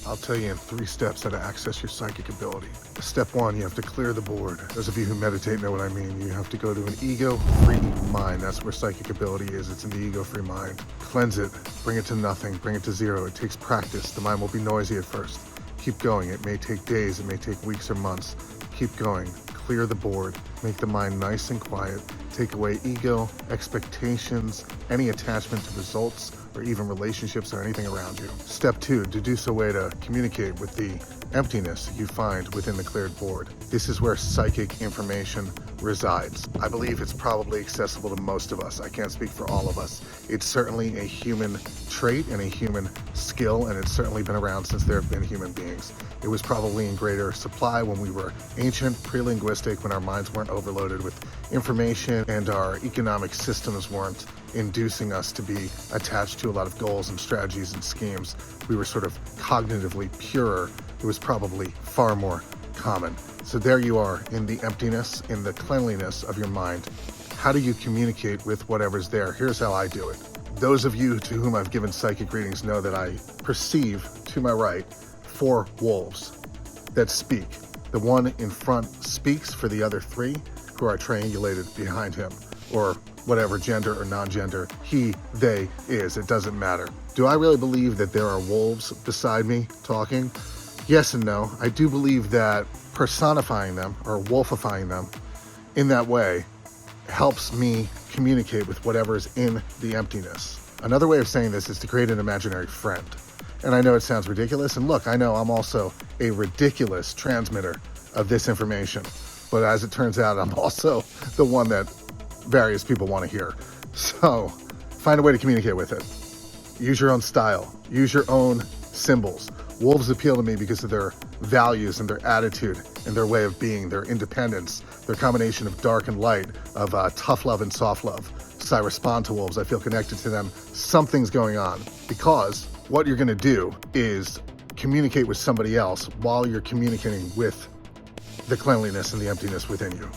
I'll tell you in 3 steps how to access your psychic ability. Step 1, you have to clear the board. Those of you who meditate know what I mean. You have to go to an ego-free mind. That's where psychic ability is. It's in the ego-free mind. Cleanse it, bring it to nothing, bring it to zero. It takes practice. The mind will be noisy at first. Keep going. It may take days, it may take weeks or months. Keep going. Clear the board. Make the mind nice and quiet. Take away ego, expectations, any attachment to results, or even relationships or anything around you. Step 2, deduce a way to communicate with the emptiness you find within the cleared board. This is where psychic information resides. I believe it's probably accessible to most of us. I can't speak for all of us. It's certainly a human trait and a human skill, and it's certainly been around since there have been human beings. It was probably in greater supply when we were ancient, pre-linguistic, when our minds weren't overloaded with information and our economic systems weren't inducing us to be attached to a lot of goals and strategies and schemes. We were sort of cognitively purer. It was probably far more common. So there you are in the emptiness, in the cleanliness of your mind. How do you communicate with whatever's there? Here's how I do it. Those of you to whom I've given psychic readings know that I perceive to my right 4 wolves that speak. The one in front speaks for the other 3 who are triangulated behind him, or whatever gender or non-gender he, they is. It doesn't matter. Do I really believe that there are wolves beside me talking? Yes and no. I do believe that personifying them or wolfifying them in that way helps me communicate with whatever's in the emptiness. Another way of saying this is to create an imaginary friend. And I know it sounds ridiculous, and look, I know I'm also a ridiculous transmitter of this information, but as it turns out, I'm also the one that various people want to hear. So find a way to communicate with it. Use your own style, use your own symbols. Wolves appeal to me because of their values and their attitude and their way of being, their independence, their combination of dark and light, of tough love and soft love. So I respond to wolves, I feel connected to them. Something's going on, because what you're gonna do is communicate with somebody else while you're communicating with the cleanliness and the emptiness within you.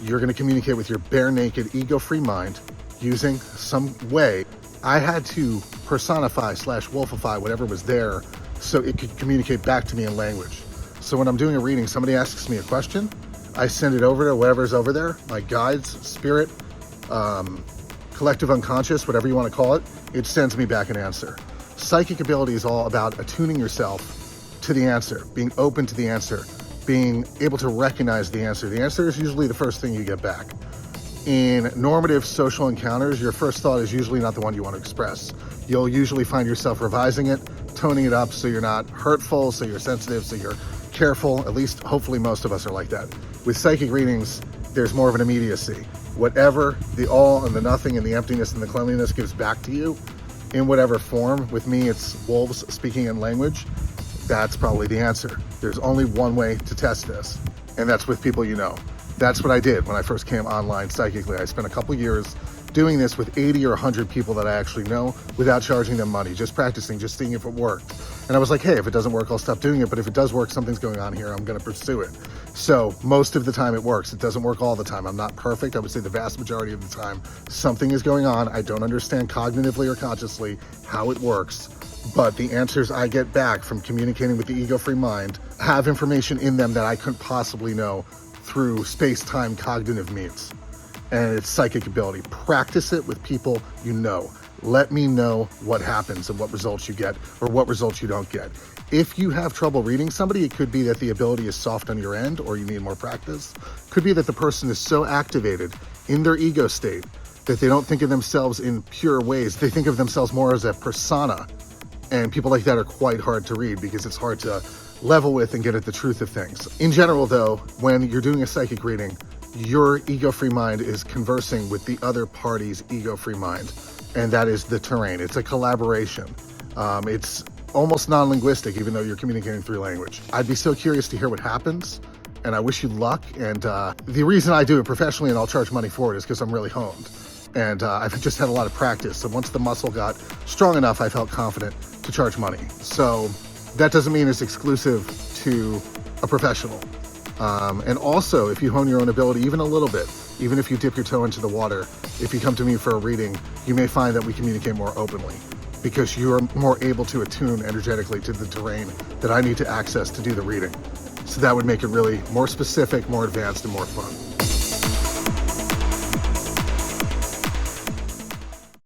You're gonna communicate with your bare naked, ego-free mind using some way. I had to personify / wolfify whatever was there so it could communicate back to me in language. So when I'm doing a reading, somebody asks me a question, I send it over to whatever's over there, my guides, spirit, collective unconscious, whatever you want to call it. It sends me back an answer. Psychic ability is all about attuning yourself to the answer, being open to the answer, being able to recognize the answer. The answer is usually the first thing you get back. In normative social encounters, your first thought is usually not the one you want to express. You'll usually find yourself revising it, toning it up so you're not hurtful, so you're sensitive, so you're careful. At least, hopefully, most of us are like that. With psychic readings, there's more of an immediacy. Whatever the all and the nothing and the emptiness and the cleanliness gives back to you, in whatever form, with me it's wolves speaking in language, that's probably the answer. There's only one way to test this, and that's with people you know. That's what I did when I first came online psychically. I spent a couple years doing this with 80 or 100 people that I actually know without charging them money, just practicing, just seeing if it worked. And I was like, hey, if it doesn't work, I'll stop doing it. But if it does work, something's going on here, I'm gonna pursue it. So most of the time it works. It doesn't work all the time. I'm not perfect. I would say the vast majority of the time, something is going on. I don't understand cognitively or consciously how it works, but the answers I get back from communicating with the ego-free mind have information in them that I couldn't possibly know through space-time cognitive means. And it's psychic ability. Practice it with people you know. Let me know what happens and what results you get or what results you don't get. If you have trouble reading somebody, it could be that the ability is soft on your end or you need more practice. Could be that the person is so activated in their ego state that they don't think of themselves in pure ways. They think of themselves more as a persona. And people like that are quite hard to read because it's hard to level with and get at the truth of things. In general though, when you're doing a psychic reading, your ego-free mind is conversing with the other party's ego-free mind. And that is the terrain. It's a collaboration. It's almost non-linguistic, even though you're communicating through language. I'd be so curious to hear what happens, and I wish you luck. And the reason I do it professionally and I'll charge money for it is because I'm really honed. And I've just had a lot of practice. So once the muscle got strong enough, I felt confident to charge money. So that doesn't mean it's exclusive to a professional. And also, if you hone your own ability even a little bit, even if you dip your toe into the water, if you come to me for a reading, you may find that we communicate more openly. because you are more able to attune energetically to the terrain that I need to access to do the reading. So that would make it really more specific, more advanced, and more fun.